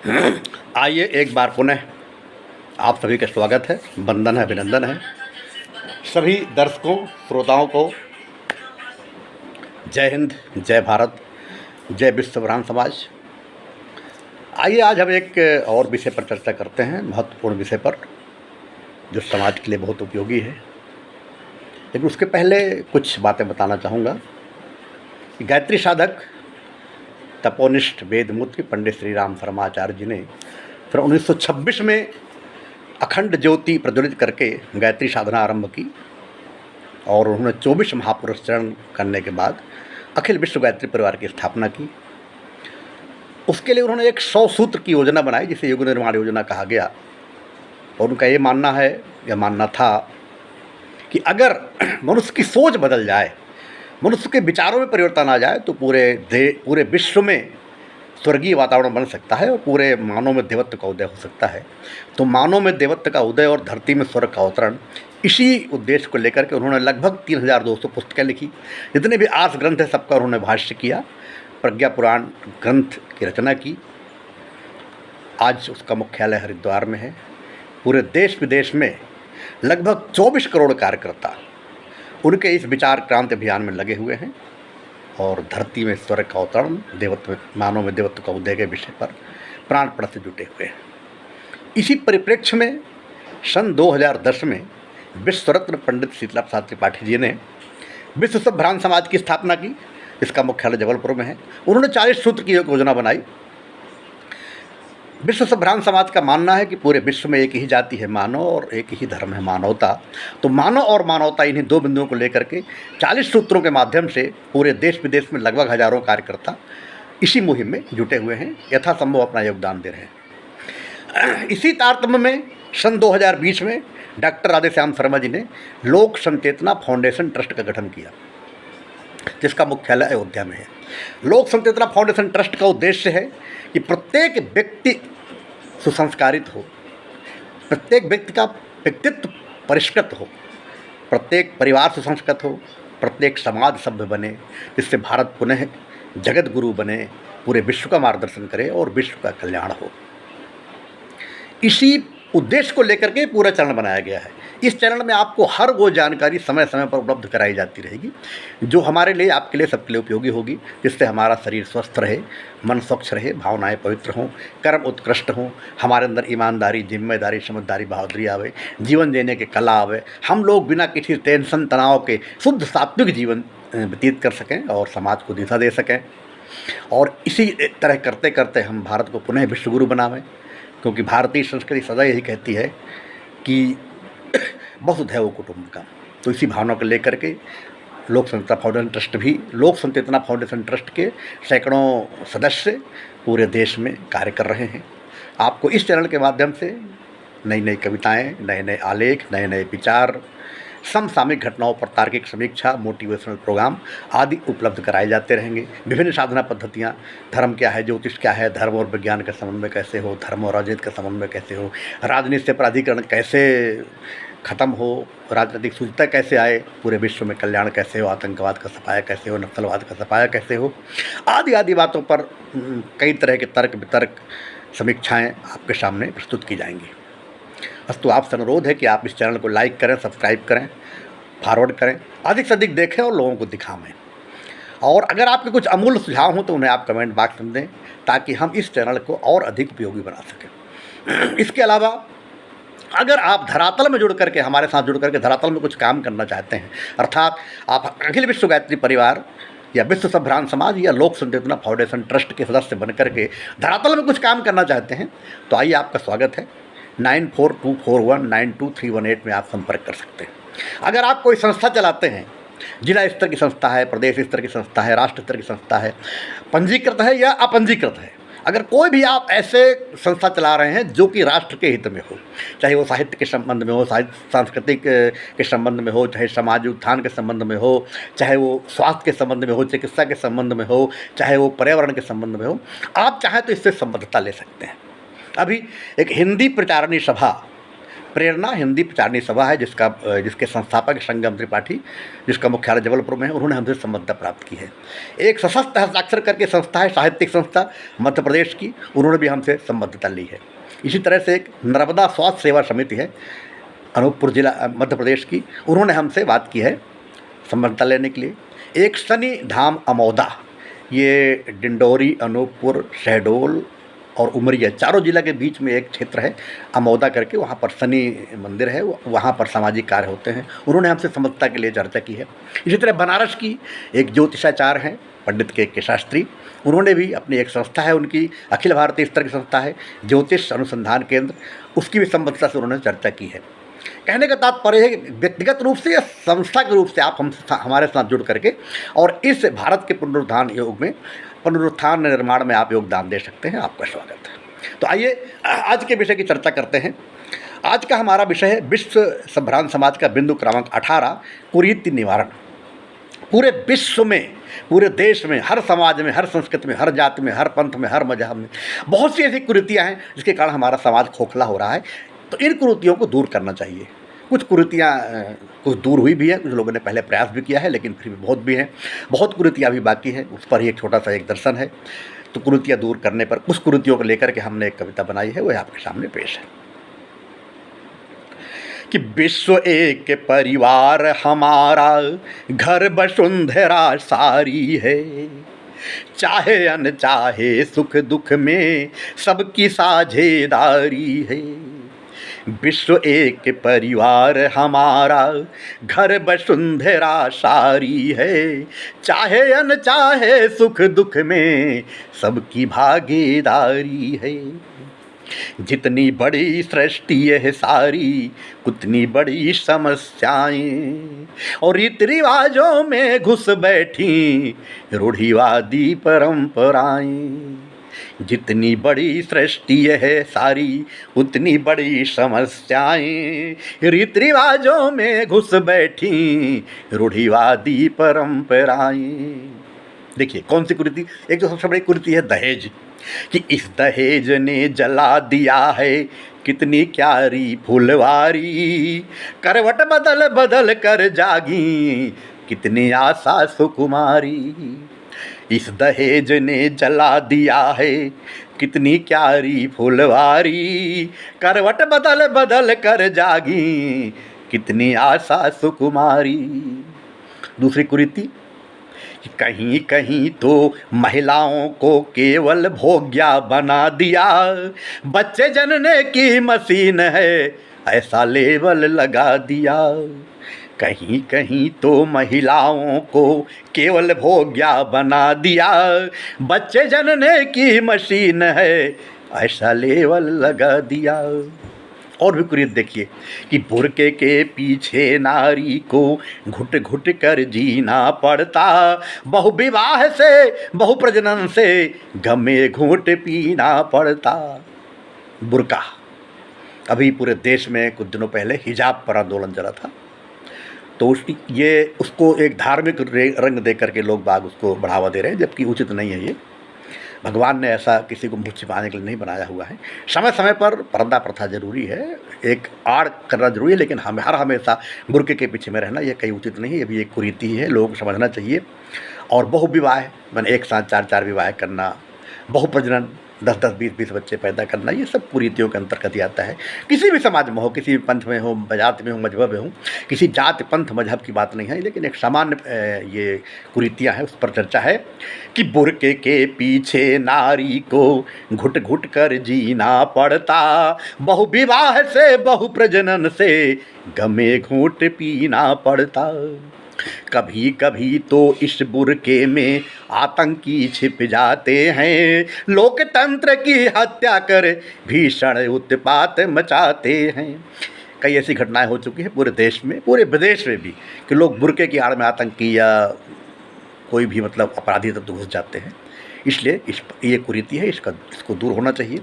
आइए एक बार पुनः आप सभी का स्वागत है, वंदन है, अभिनंदन है। सभी दर्शकों श्रोताओं को जय हिंद, जय भारत, जय विश्व ब्राह्मण समाज। आइए आज हम एक और विषय पर चर्चा करते हैं, महत्वपूर्ण विषय पर जो समाज के लिए बहुत उपयोगी है। लेकिन उसके पहले कुछ बातें बताना चाहूँगा कि गायत्री साधक तपोनिष्ठ वेदमूर्ति पंडित श्री राम शर्माचार्य जी ने फिर 1926 में अखंड ज्योति प्रज्वलित करके गायत्री साधना आरंभ की और उन्होंने 24 महापुरुष चरण करने के बाद अखिल विश्व गायत्री परिवार की स्थापना की। उसके लिए उन्होंने एक 100 सूत्र की योजना बनाई जिसे युग निर्माण योजना कहा गया। और उनका ये मानना है या मानना था कि अगर मनुष्य की सोच बदल जाए, मनुष्य के विचारों में परिवर्तन आ जाए तो पूरे विश्व में स्वर्गीय वातावरण बन सकता है और पूरे मानव में देवत्व का उदय हो सकता है। तो मानव में देवत्व का उदय और धरती में स्वर्ग का अवतरण, इसी उद्देश्य को लेकर के उन्होंने लगभग 3200 पुस्तकें लिखी। जितने भी आर्ष ग्रंथ है सबका उन्होंने भाष्य किया, प्रज्ञा पुराण ग्रंथ की रचना की। आज उसका मुख्यालय हरिद्वार में है। पूरे देश विदेश में लगभग 24 करोड़ कार्यकर्ता उनके इस विचार क्रांति अभियान में लगे हुए हैं और धरती में स्वर्ग का अवतरण, देवत्व, मानव में देवत्व का उदय के विषय पर प्राणपण से जुटे हुए हैं। इसी परिप्रेक्ष्य में सन 2010 में विश्व रत्न पंडित शीतला प्रसाद त्रिपाठी जी ने विश्व सब ब्राह्मण समाज की स्थापना की। इसका मुख्यालय जबलपुर में है। उन्होंने 40 सूत्र की एक योजना बनाई। विश्व सब ब्राह्मण समाज का मानना है कि पूरे विश्व में एक ही जाति है मानव और एक ही धर्म है मानवता। तो मानव और मानवता, इन्हीं दो बिंदुओं को लेकर के 40 सूत्रों के माध्यम से पूरे देश विदेश में लगभग हजारों कार्यकर्ता इसी मुहिम में जुटे हुए हैं, यथासंभव अपना योगदान दे रहे हैं। इसी तारतम्य में सन 2020 में डॉक्टर राधेश्याम शर्मा जी ने लोक संचेतना फाउंडेशन ट्रस्ट का गठन किया जिसका मुख्यालय अयोध्या में है। लोक संचेतना फाउंडेशन ट्रस्ट का उद्देश्य है कि प्रत्येक व्यक्ति सुसंस्कारित हो, प्रत्येक व्यक्ति का व्यक्तित्व परिष्कृत हो, प्रत्येक परिवार सुसंस्कृत हो, प्रत्येक समाज सभ्य बने, जिससे भारत पुनः जगत गुरु बने, पूरे विश्व का मार्गदर्शन करे और विश्व का कल्याण हो। इसी उद्देश्य को लेकर के पूरा चरण बनाया गया है। इस चरण में आपको हर वो जानकारी समय समय पर उपलब्ध कराई जाती रहेगी जो हमारे लिए, आपके लिए, सबके लिए उपयोगी होगी, जिससे हमारा शरीर स्वस्थ रहे, मन स्वच्छ रहे, भावनाएं पवित्र हों, कर्म उत्कृष्ट हों, हमारे अंदर ईमानदारी, जिम्मेदारी, समझदारी, बहादुरी आवे, जीवन जीने की कला आवे, हम लोग बिना किसी टेंशन तनाव के शुद्ध सात्विक जीवन व्यतीत कर सकें और समाज को दिशा दे सकें। और इसी तरह करते करते हम भारत को पुनः विश्वगुरु बनावें, क्योंकि भारतीय संस्कृति सदा यही कहती है कि वसुधैव कुटुंबकम। तो इसी भावना को लेकर के लोक संचेतना फाउंडेशन ट्रस्ट भी, लोक संचेतना फाउंडेशन ट्रस्ट के सैकड़ों सदस्य पूरे देश में कार्य कर रहे हैं। आपको इस चरण के माध्यम से नई नई कविताएं, नए नए आलेख, नए नए विचार, समसामयिक घटनाओं पर तार्किक समीक्षा, मोटिवेशनल प्रोग्राम आदि उपलब्ध कराए जाते रहेंगे। विभिन्न साधना पद्धतियाँ, धर्म क्या है, ज्योतिष क्या है, धर्म और विज्ञान का समन्वय कैसे हो, धर्म और राजनीति का समन्वय कैसे हो, राजनीति से प्राधिकरण कैसे खत्म हो, राजनीतिक शुद्धता कैसे आए, पूरे विश्व में कल्याण कैसे हो, आतंकवाद का सफाया कैसे हो, नक्सलवाद का सफाया कैसे हो, आदि आदि बातों पर कई तरह के तर्क वितर्क समीक्षाएँ आपके सामने प्रस्तुत की जाएंगी। तो आपसे अनुरोध है कि आप इस चैनल को लाइक करें, सब्सक्राइब करें, फॉरवर्ड करें, अधिक से अधिक देखें और लोगों को दिखाएं। और अगर आपके कुछ अमूल्य सुझाव हों तो उन्हें आप कमेंट बॉक्स में दें ताकि हम इस चैनल को और अधिक उपयोगी बना सकें। इसके अलावा अगर आप धरातल में जुड़ करके, हमारे साथ जुड़ करके धरातल में कुछ काम करना चाहते हैं, अर्थात आप अखिल विश्व गायत्री परिवार या विश्व सब ब्राह्मण समाज या लोक संचेतना फाउंडेशन ट्रस्ट के सदस्य बन करके धरातल में कुछ काम करना चाहते हैं, तो आइए आपका स्वागत है। 9424192318 में आप संपर्क कर सकते हैं। अगर आप कोई संस्था चलाते हैं, जिला स्तर की संस्था है, प्रदेश स्तर की संस्था है, राष्ट्र स्तर की संस्था है, पंजीकृत है या अपंजीकृत है, अगर कोई भी आप ऐसे संस्था चला रहे हैं जो कि राष्ट्र के हित में हो, चाहे वो साहित्य के संबंध में हो, सांस्कृतिक के संबंध में हो, चाहे समाज उत्थान के संबंध में हो, चाहे वो स्वास्थ्य के संबंध में हो, चिकित्सा के संबंध में हो, चाहे वो पर्यावरण के संबंध में हो, आप चाहें तो इससे संबद्धता ले सकते हैं। अभी एक हिंदी प्रचारणी सभा प्रेरणा हिंदी प्रचारणी सभा है जिसके संस्थापक संगम त्रिपाठी, जिसका मुख्यालय जबलपुर में है, उन्होंने हमसे संबद्धता प्राप्त की है। एक सशक्त हस्ताक्षर करके संस्था है, साहित्यिक संस्था मध्य प्रदेश की, उन्होंने भी हमसे संबद्धता ली है। इसी तरह से एक नर्मदा स्वास्थ्य सेवा समिति है अनूपपुर जिला मध्य प्रदेश की, उन्होंने हमसे बात की है संबद्धता लेने के लिए। एक शनि धाम अमौदा, ये डिंडोरी, अनूपपुर, शहडोल और उमरिया चारों जिला के बीच में एक क्षेत्र है अमौदा करके, वहाँ पर शनि मंदिर है, वहाँ पर सामाजिक कार्य होते हैं, उन्होंने हमसे समझता के लिए चर्चा की है। इसी तरह बनारस की एक ज्योतिषाचार्य हैं पंडित के शास्त्री, उन्होंने भी अपनी एक संस्था है, उनकी अखिल भारतीय स्तर की संस्था है ज्योतिष अनुसंधान केंद्र, उसकी भी संबद्धता से उन्होंने चर्चा की है। कहने का तात्पर्य है कि व्यक्तिगत रूप से या संस्था के रूप से आप हमारे साथ जुड़ करके और इस भारत के पुनरुत्थान निर्माण में आप योगदान दे सकते हैं। आपका स्वागत है। तो आइए आज के विषय की चर्चा करते हैं। आज का हमारा विषय है विश्व संभ्रांत समाज का बिंदु क्रमांक 18, कुरीति निवारण। पूरे विश्व में, पूरे देश में, हर समाज में, हर संस्कृति में, हर जाति में, हर पंथ में, हर मजहब में बहुत सी ऐसी कुरीतियाँ हैं जिसके कारण हमारा समाज खोखला हो रहा है। तो इन कुरीतियों को दूर करना चाहिए। कुछ कुरीतियाँ कुछ दूर हुई भी है, कुछ लोगों ने पहले प्रयास भी किया है, लेकिन फिर भी बहुत भी हैं, बहुत कुरीतियाँ भी बाकी हैं। उस पर ही एक छोटा सा एक दर्शन है। तो कुरीतियाँ दूर करने पर कुछ कुरीतियों को लेकर के हमने एक कविता बनाई है, वो आपके सामने पेश है कि विश्व एक परिवार हमारा, घर वसुंधरा सारी है, चाहे अनचाहे सुख दुख में सबकी साझेदारी है। विश्व एक परिवार हमारा, घर वसुंधरा सारी है, चाहे अनचाहे सुख दुख में सबकी भागीदारी है। जितनी बड़ी सृष्टि है सारी, उतनी बड़ी समस्याएं और रीति रिवाजों में घुस बैठी रूढ़िवादी परंपराएं। जितनी बड़ी सृष्टि है सारी, उतनी बड़ी समस्याएं रीति रिवाजों में घुस बैठी रूढ़िवादी परंपराएं। देखिए कौन सी कुरीति। एक तो सबसे बड़ी कुरीति है दहेज, कि इस दहेज ने जला दिया है कितनी क्यारी फुलवारी, करवट बदल बदल कर जागी कितनी आशा सुकुमारी। इस दहेज ने जला दिया है कितनी क्यारी फुलवारी, करवट बदल बदल कर जागी कितनी आशा सुकुमारी। दूसरी कुरीति, कहीं कहीं तो महिलाओं को केवल भोग्या बना दिया, बच्चे जनने की मशीन है ऐसा लेबल लगा दिया। कहीं कहीं तो महिलाओं को केवल भोग्या बना दिया, बच्चे जनने की मशीन है ऐसा लेबल लगा दिया। और भी कुरीति देखिए कि बुर्के के पीछे नारी को घुट घुट कर जीना पड़ता, बहुविवाह से बहुप्रजनन से गमे घूंट पीना पड़ता। बुर्का, अभी पूरे देश में कुछ दिनों पहले हिजाब पर आंदोलन चला था, तो उसको एक धार्मिक रंग दे करके लोग बाग उसको बढ़ावा दे रहे हैं, जबकि उचित नहीं है। ये भगवान ने ऐसा किसी को मुँह छिपाने के लिए नहीं बनाया हुआ है। समय समय पर पर्दा प्रथा जरूरी है, एक आड़ करना जरूरी है, लेकिन हर हमेशा बुर्के के पीछे में रहना यह कहीं उचित नहीं है। ये भी एक कुरीति है, लोगों को समझना चाहिए। और बहुविवाह, मैंने एक साथ 4-4 विवाह करना, बहुप्रजनन, 10-10, 20-20 बच्चे पैदा करना, ये सब कुरीतियों के अंतर्गत ही आता है। किसी भी समाज में हो, किसी भी पंथ में हो, जाति में हो, मजहब में हो, किसी जाति पंथ मजहब की बात नहीं है, लेकिन एक सामान्य ये कुरीतियाँ हैं, उस पर चर्चा है कि बुर्के के पीछे नारी को घुट घुट कर जीना पड़ता, बहुविवाह से बहुप्रजनन से गमे घूंट पीना पड़ता। कभी कभी तो इस बुर्के में आतंकी छिप जाते हैं, लोकतंत्र की हत्या कर भीषण उत्पात मचाते हैं। कई ऐसी घटनाएं हो चुकी हैं पूरे देश में, पूरे विदेश में भी, कि लोग बुर्के की आड़ में आतंकी या कोई भी मतलब अपराधी तत्व घुस जाते हैं। इसलिए ये कुरीति है, इसको दूर होना चाहिए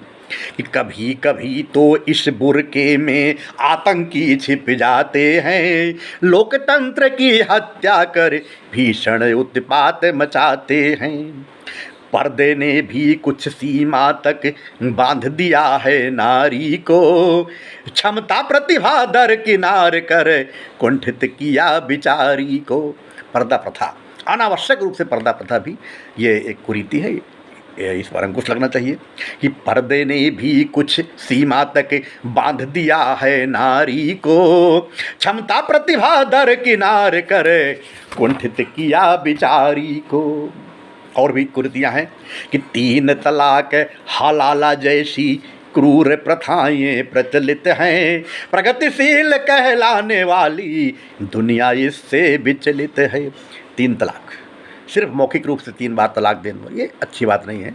कि कभी कभी तो इस बुर्के में आतंकी छिप जाते हैं, लोकतंत्र की हत्या कर भीषण उत्पात मचाते हैं। पर्दे ने भी कुछ सीमा तक बांध दिया है नारी को, क्षमता प्रतिभा दरकिनार कर कुंठित किया बिचारी को। पर्दा प्रथा, अनावश्यक रूप से पर्दा प्रथा भी ये एक कुरीति है, इस पर अंकुश लगना चाहिए कि पर्दे ने भी कुछ सीमा तक बांध दिया है नारी को, क्षमता प्रतिभा दरकिनार कर कुंठित किया बिचारी को। और भी कुरीतियाँ हैं कि 3 तलाक हलाला जैसी क्रूर प्रथाएं प्रचलित हैं, प्रगतिशील कहलाने वाली दुनिया इससे विचलित है। 3 तलाक, सिर्फ मौखिक रूप से 3 बार तलाक देना ये अच्छी बात नहीं है।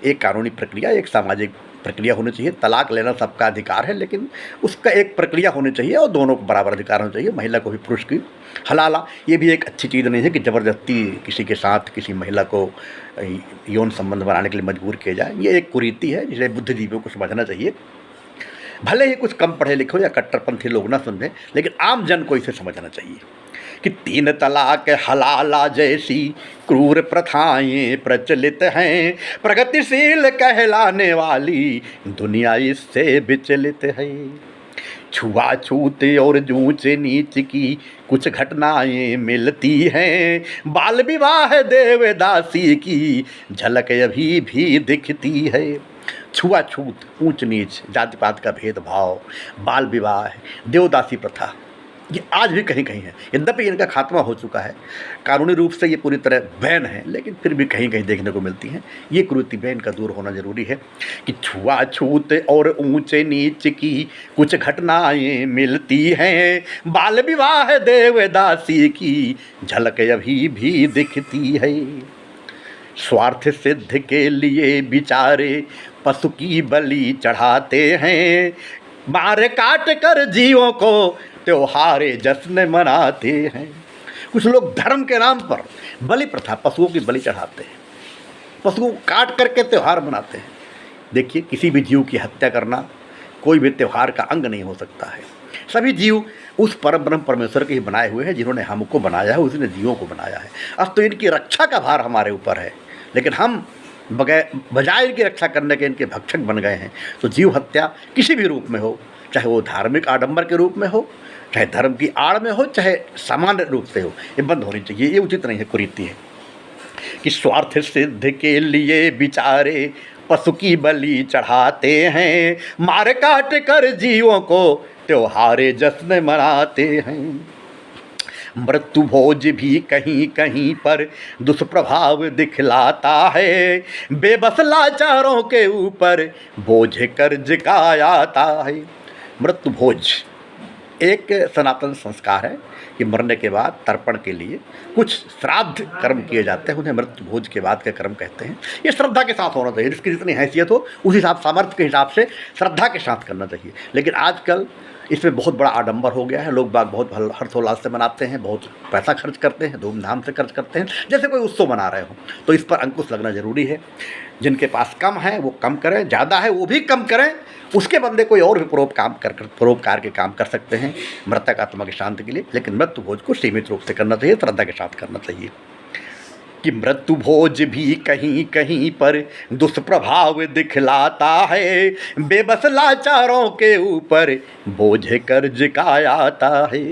एक कानूनी प्रक्रिया, एक सामाजिक प्रक्रिया होनी चाहिए। तलाक लेना सबका अधिकार है, लेकिन उसका एक प्रक्रिया होनी चाहिए और दोनों को बराबर अधिकार होना चाहिए, महिला को भी पुरुष की। हलाला ये भी एक अच्छी चीज़ नहीं है कि ज़बरदस्ती किसी के साथ किसी महिला को यौन संबंध बनाने के लिए मजबूर किया जाए। ये एक कुरीति है जिसे बुद्धिजीवियों को समझना चाहिए। भले ही कुछ कम पढ़े लिखे हो या कट्टरपंथी लोग ना समझें, लेकिन आम जन को इसे समझना चाहिए कि 3 तलाक हलाला जैसी क्रूर प्रथाएं प्रचलित हैं, प्रगतिशील कहलाने वाली दुनिया इससे विचलित है। छुआछूत और ऊंच नीच की कुछ घटनाएं मिलती हैं, बाल विवाह देवदासी की झलक अभी भी दिखती है। छुआछूत, ऊंच नीच, जाति पात का भेदभाव, बाल विवाह, देवदासी प्रथा, ये आज भी कहीं कहीं है। यद्यपि इनका खात्मा हो चुका है, कानूनी रूप से ये पूरी तरह बैन है, लेकिन फिर भी कहीं कहीं देखने को मिलती हैं। ये कुरीति बैन का दूर होना जरूरी है कि छुआछूत और ऊंचे नीच की कुछ घटनाएं मिलती हैं, बाल विवाह देवदासी की झलक अभी भी दिखती है। स्वार्थ सिद्ध के लिए बिचारे पशु की बलि चढ़ाते हैं, मार काट कर जीवों को त्योहार जश्न मनाते हैं। कुछ लोग धर्म के नाम पर बलि प्रथा, पशुओं की बलि चढ़ाते हैं, पशुओं को काट करके त्यौहार मनाते हैं। देखिए, किसी भी जीव की हत्या करना कोई भी त्यौहार का अंग नहीं हो सकता है। सभी जीव उस परम ब्रह्म परमेश्वर के ही बनाए हुए हैं, जिन्होंने हमको बनाया है, उसने जीवों को बनाया है। अब तो इनकी रक्षा का भार हमारे ऊपर है, लेकिन हम बजाय इनकी रक्षा करने के इनके भक्षक बन गए हैं। तो जीव हत्या किसी भी रूप में हो, चाहे वो धार्मिक आडंबर के रूप में हो, चाहे धर्म की आड़ में हो, चाहे सामान्य रूप से हो, ये बंद होनी चाहिए। ये उचित नहीं है, कुरीति है कि स्वार्थ सिद्ध के लिए बिचारे पशु की बलि चढ़ाते हैं, मार काट कर जीवों को त्योहार जश्न मनाते हैं। मृत्यु भोज भी कहीं कहीं पर दुष्प्रभाव दिखलाता है, बेबस लाचारों के ऊपर बोझ कर्ज का आता है। मृत्यु भोज एक सनातन संस्कार है कि मरने के बाद तर्पण के लिए कुछ श्राद्ध कर्म किए जाते हैं, उन्हें मृत्यु भोज के बाद के कर्म कहते हैं। ये श्रद्धा के साथ होना चाहिए, जिसकी जितनी हैसियत हो उस हिसाब, सामर्थ्य के हिसाब से श्रद्धा के साथ करना चाहिए। लेकिन आजकल इसमें बहुत बड़ा आडंबर हो गया है, लोग बाग बहुत हर्षोल्लास से मनाते हैं, बहुत पैसा खर्च करते हैं, धूमधाम से खर्च करते हैं, जैसे कोई उत्सव मना रहे हो। तो इस पर अंकुश लगना जरूरी है। जिनके पास कम है वो कम करें, ज़्यादा है वो भी कम करें, उसके बंदे कोई और भी परोपकार के काम कर सकते हैं मृतक आत्मा की शांति के लिए। लेकिन मृत्यु भोज को सीमित रूप से करना चाहिए, श्रद्धा के साथ करना चाहिए। कि मृत्यु भोज भी कहीं कहीं पर दुष्प्रभाव दिखलाता है, बेबस लाचारों के ऊपर बोझ कर्ज का आता है।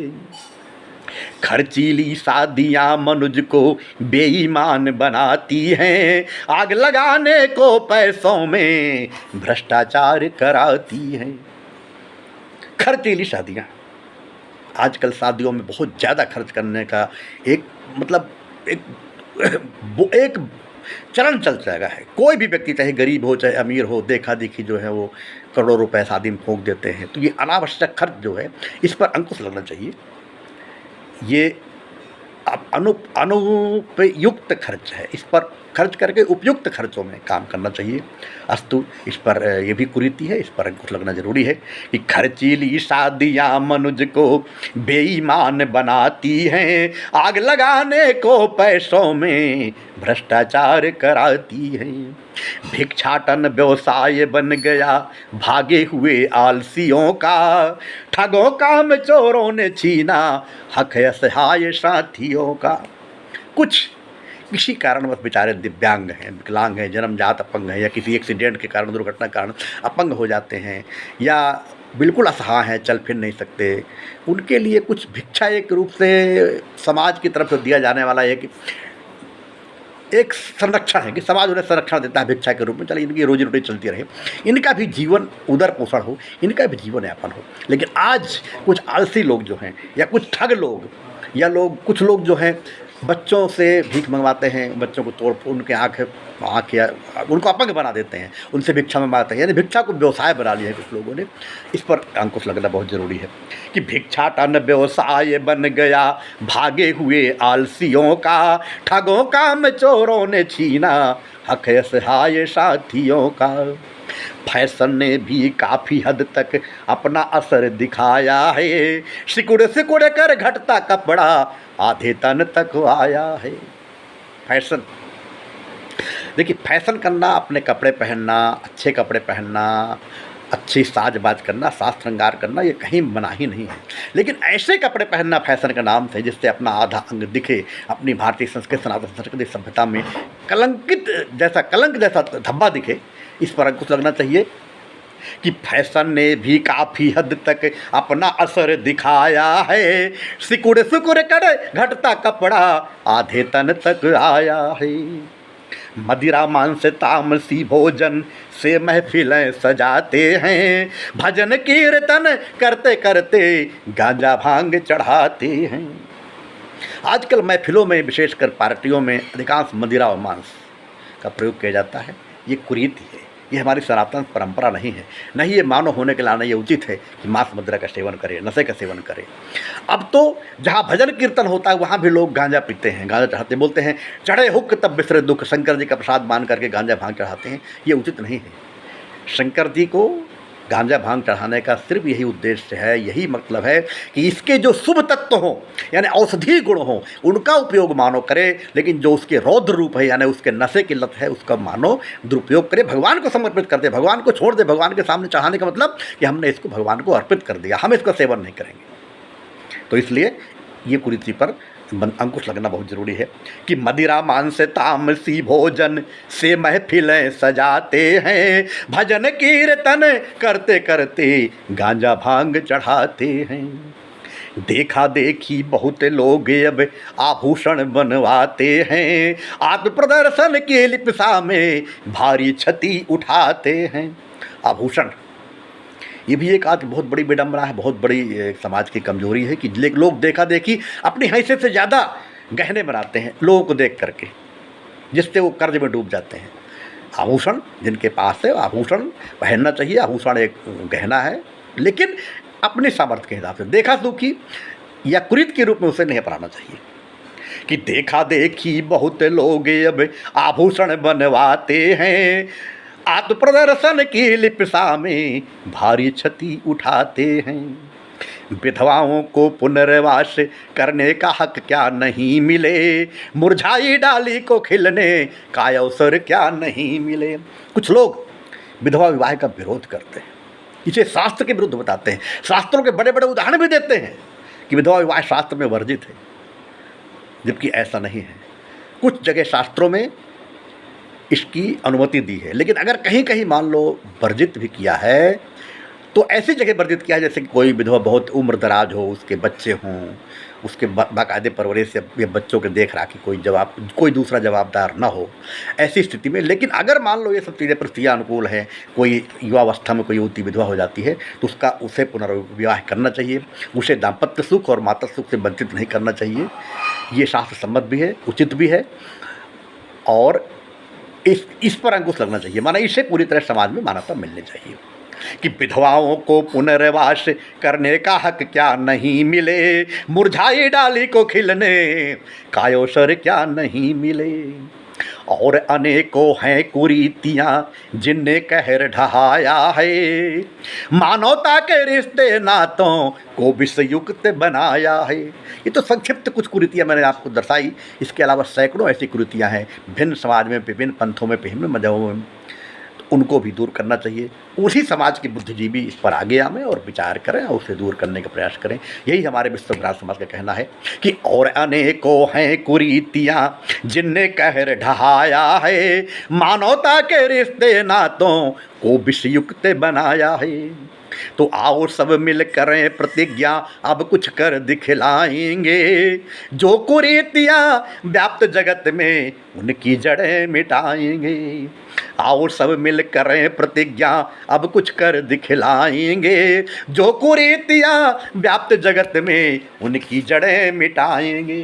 खर्चीली शादियां मनुज को बेईमान बनाती हैं, आग लगाने को पैसों में भ्रष्टाचार कराती हैं। खर्चीली शादियां, आजकल शादियों में बहुत ज़्यादा खर्च करने का एक चलन चल जाएगा है। कोई भी व्यक्ति चाहे गरीब हो चाहे अमीर हो, देखा देखी जो है वो करोड़ों रुपए शादी में फूंक देते हैं। तो ये अनावश्यक खर्च जो है इस पर अंकुश लगना चाहिए। ये अनुपयुक्त खर्च है, इस पर खर्च करके उपयुक्त खर्चों में काम करना चाहिए। अस्तु, इस पर ये भी कुरीति है, इस पर अंकुश लगना जरूरी है कि खर्चीली शादियां मनुज को बेईमान बनाती हैं, आग लगाने को पैसों में भ्रष्टाचार कराती हैं। भिक्षाटन व्यवसाय बन गया भागे हुए आलसियों का, ठगों काम चोरों ने छीना हक असहाय साथियों का। कुछ किसी कारणवश बेचारे दिव्यांग हैं, विकलांग हैं, जन्मजात अपंग हैं, या किसी एक्सीडेंट के कारण, दुर्घटना के कारण अपंग हो जाते हैं, या बिल्कुल असहाय हैं, चल फिर नहीं सकते, उनके लिए कुछ भिक्षा एक रूप से समाज की तरफ से दिया जाने वाला है कि एक संरक्षण है कि समाज उन्हें संरक्षण देता है भिक्षा के रूप में, चलिए इनकी रोजी रोटी चलती रहे, इनका भी जीवन उदर पोषण हो, इनका भी जीवन यापन हो। लेकिन आज कुछ आलसी लोग जो हैं, या कुछ ठग लोग, या कुछ लोग जो हैं बच्चों से भीख मंगवाते हैं, बच्चों को तोड़ उनके आँख या उनको अपंग बना देते हैं, उनसे भिक्षा मंगवाते हैं, यानी भिक्षा को व्यवसाय बना लिया है कुछ लोगों ने। इस पर अंकुश लगना बहुत ज़रूरी है कि भिक्षाटन व्यवसाय बन गया भागे हुए आलसियों का, ठगों काम चोरों ने छीना हक असहाय साथियों का। फैशन ने भी काफ़ी हद तक अपना असर दिखाया है, सिकुड़ सिकुड़ कर घटता कपड़ा आधे तन तक आया है। फैशन, देखिए फैशन करना, अपने कपड़े पहनना, अच्छे कपड़े पहनना, अच्छी साज-बाज करना, साज श्रृंगार करना, ये कहीं मना ही नहीं है। लेकिन ऐसे कपड़े पहनना फैशन का नाम से जिससे अपना आधा अंग दिखे, अपनी भारतीय संस्कृति, सनातन संस्कृति, सभ्यता में कलंक जैसा धब्बा दिखे, इस पर अंकुश लगना चाहिए कि फैशन ने भी काफ़ी हद तक अपना असर दिखाया है, सिकुड़ सिकुड़ कर घटता कपड़ा आधे तन तक आया है। मदिरा मांस तामसी भोजन से महफिलें सजाते हैं, भजन कीर्तन करते करते गांजा भांग चढ़ाते हैं। आजकल महफिलों में, विशेषकर पार्टियों में अधिकांश मदिरा और मांस का प्रयोग किया जाता है। ये कुरीति है, ये हमारी सनातन परंपरा नहीं है, नहीं ये मानव होने के लाने ये उचित है कि मांस मदिरा का सेवन करें, नशे का सेवन करें। अब तो जहाँ भजन कीर्तन होता है वहाँ भी लोग गांजा पीते हैं, गांजा चढ़ाते, बोलते हैं चढ़े हुक्क तब बिसरे दुख, शंकर जी का प्रसाद मान करके गांजा भांग चढ़ाते हैं। ये उचित नहीं है। शंकर जी को गांजा भांग चढ़ाने का सिर्फ यही उद्देश्य है, यही मतलब है कि इसके जो शुभ तत्व हों, यानी औषधीय गुण हों, उनका उपयोग मानव करे, लेकिन जो उसके रौद्र रूप है, यानी उसके नशे की लत है, उसका मानव दुरुपयोग करे, भगवान को समर्पित कर दे, भगवान को छोड़ दे। भगवान के सामने चढ़ाने का मतलब कि हमने इसको भगवान को अर्पित कर दिया, हम इसका सेवन नहीं करेंगे। तो इसलिए ये कुरीति पर अंकुश लगना बहुत ज़रूरी है कि मदिरा मांस तामसी भोजन से महफिलें सजाते हैं, भजन कीर्तन करते करते गांजा भांग चढ़ाते हैं। देखा देखी बहुत लोग अब आभूषण बनवाते हैं, आत्म प्रदर्शन के लिप्सा में भारी क्षति उठाते हैं। आभूषण ये भी एक आज बहुत बड़ी विडंबना है, बहुत बड़ी समाज की कमजोरी है कि लोग देखा देखी अपनी हैसियत से ज़्यादा गहने बनाते हैं लोगों को देख करके, जिससे वो कर्ज में डूब जाते हैं। आभूषण जिनके पास है, आभूषण पहनना चाहिए, आभूषण एक गहना है, लेकिन अपने सामर्थ्य के हिसाब से। देखा दुखी या कुरीत के रूप में उसे नहीं अपनाना चाहिए कि देखा देखी बहुत लोग अब आभूषण बनवाते हैं, आत्म प्रदर्शन की लिप्सा में भारी क्षति उठाते हैं। विधवाओं को पुनर्वास करने का हक क्या नहीं मिले, मुरझाई डाली को खिलने का अवसर क्या नहीं मिले। कुछ लोग विधवा विवाह का विरोध करते हैं, इसे शास्त्र के विरुद्ध बताते हैं, शास्त्रों के बड़े बड़े उदाहरण भी देते हैं कि विधवा विवाह शास्त्र में वर्जित है, जबकि ऐसा नहीं है। कुछ जगह शास्त्रों में इसकी अनुमति दी है, लेकिन अगर कहीं कहीं मान लो वर्जित भी किया है तो ऐसी जगह वर्जित किया है जैसे कि कोई विधवा बहुत उम्र दराज हो, उसके बच्चे हों, उसके बाकायदे परवरिश या बच्चों के देख रहा कि कोई दूसरा जवाबदार ना हो, ऐसी स्थिति में। लेकिन अगर मान लो ये सब चीज़ें परिस्थितियाँ अनुकूल हैं, कोई युवावस्था में कोई युवती विधवा हो जाती है तो उसे पुनर्विवाह करना चाहिए, उसे दाम्पत्य सुख और माता सुख से वंचित नहीं करना चाहिए। ये शास्त्र सम्मत भी है, उचित भी है, और इस पर अंकुश लगना चाहिए, माना इसे पूरी तरह समाज में मान्यता मिलनी चाहिए कि विधवाओं को पुनर्वास करने का हक क्या नहीं मिले, मुरझाई डाली को खिलने का अवसर क्या नहीं मिले। और अनेकों हैं कुरीतियाँ जिनने कहर ढहाया है, मानवता के रिश्ते नातों को विषयुक्त बनाया है। ये तो संक्षिप्त कुछ कुरीतियाँ मैंने आपको दर्शाई, इसके अलावा सैकड़ों ऐसी कुरीतियाँ हैं विभिन्न समाज में, विभिन्न पंथों में, विभिन्न मजहबों में। तो उनको भी दूर करना चाहिए। उसी समाज के बुद्धिजीवी इस पर आगे आवें और विचार करें और उसे दूर करने का प्रयास करें। यही हमारे विश्व भ्रात समाज का कहना है कि और अनेकों हैं कुरीतियाँ जिनने कहर ढहाया है, मानवता के रिश्ते नातों को विषयुक्त बनाया है। तो आओ सब मिल करें प्रतिज्ञा, अब कुछ कर दिखलाएंगे, जो कुरीतियाँ व्याप्त जगत में उनकी जड़ें मिटाएंगे। आओ सब मिल करें प्रतिज्ञा, अब कुछ कर दिखलाएंगे, जो कुरीतियाँ व्याप्त जगत में उनकी जड़ें मिटाएंगे।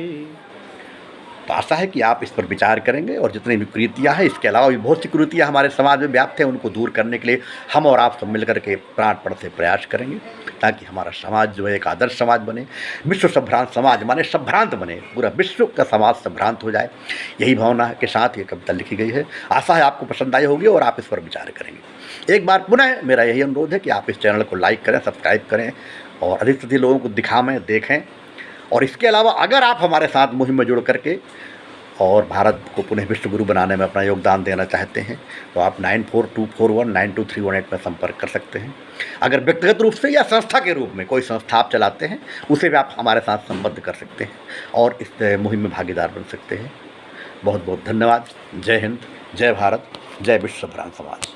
तो आशा है कि आप इस पर विचार करेंगे और जितनी भी कुरीतियाँ हैं, इसके अलावा भी बहुत सी कुरीतियाँ हमारे समाज में व्याप्त हैं, उनको दूर करने के लिए हम और आप सब मिलकर के प्राणपण से प्रयास करेंगे, ताकि हमारा समाज जो है एक आदर्श समाज बने, विश्व संभ्रांत समाज माने संभ्रांत बने, पूरा विश्व का समाज संभ्रांत हो जाए। यही भावना के साथ ये कविता लिखी गई है। आशा है आपको पसंद आई होगी और आप इस पर विचार करेंगे। एक बार पुनः मेरा यही अनुरोध है कि आप इस चैनल को लाइक करें, सब्सक्राइब करें और अधिक से अधिक लोगों को दिखाएं, देखें। और इसके अलावा अगर आप हमारे साथ मुहिम में जुड़ करके और भारत को पुनः विश्व गुरु बनाने में अपना योगदान देना चाहते हैं तो आप 9424192318 में संपर्क कर सकते हैं। अगर व्यक्तिगत रूप से या संस्था के रूप में कोई संस्था आप चलाते हैं, उसे भी आप हमारे साथ संबद्ध कर सकते हैं और इस मुहिम में भागीदार बन सकते हैं। बहुत बहुत धन्यवाद। जय हिंद, जय भारत, जय विश्व भ्रांत समाज।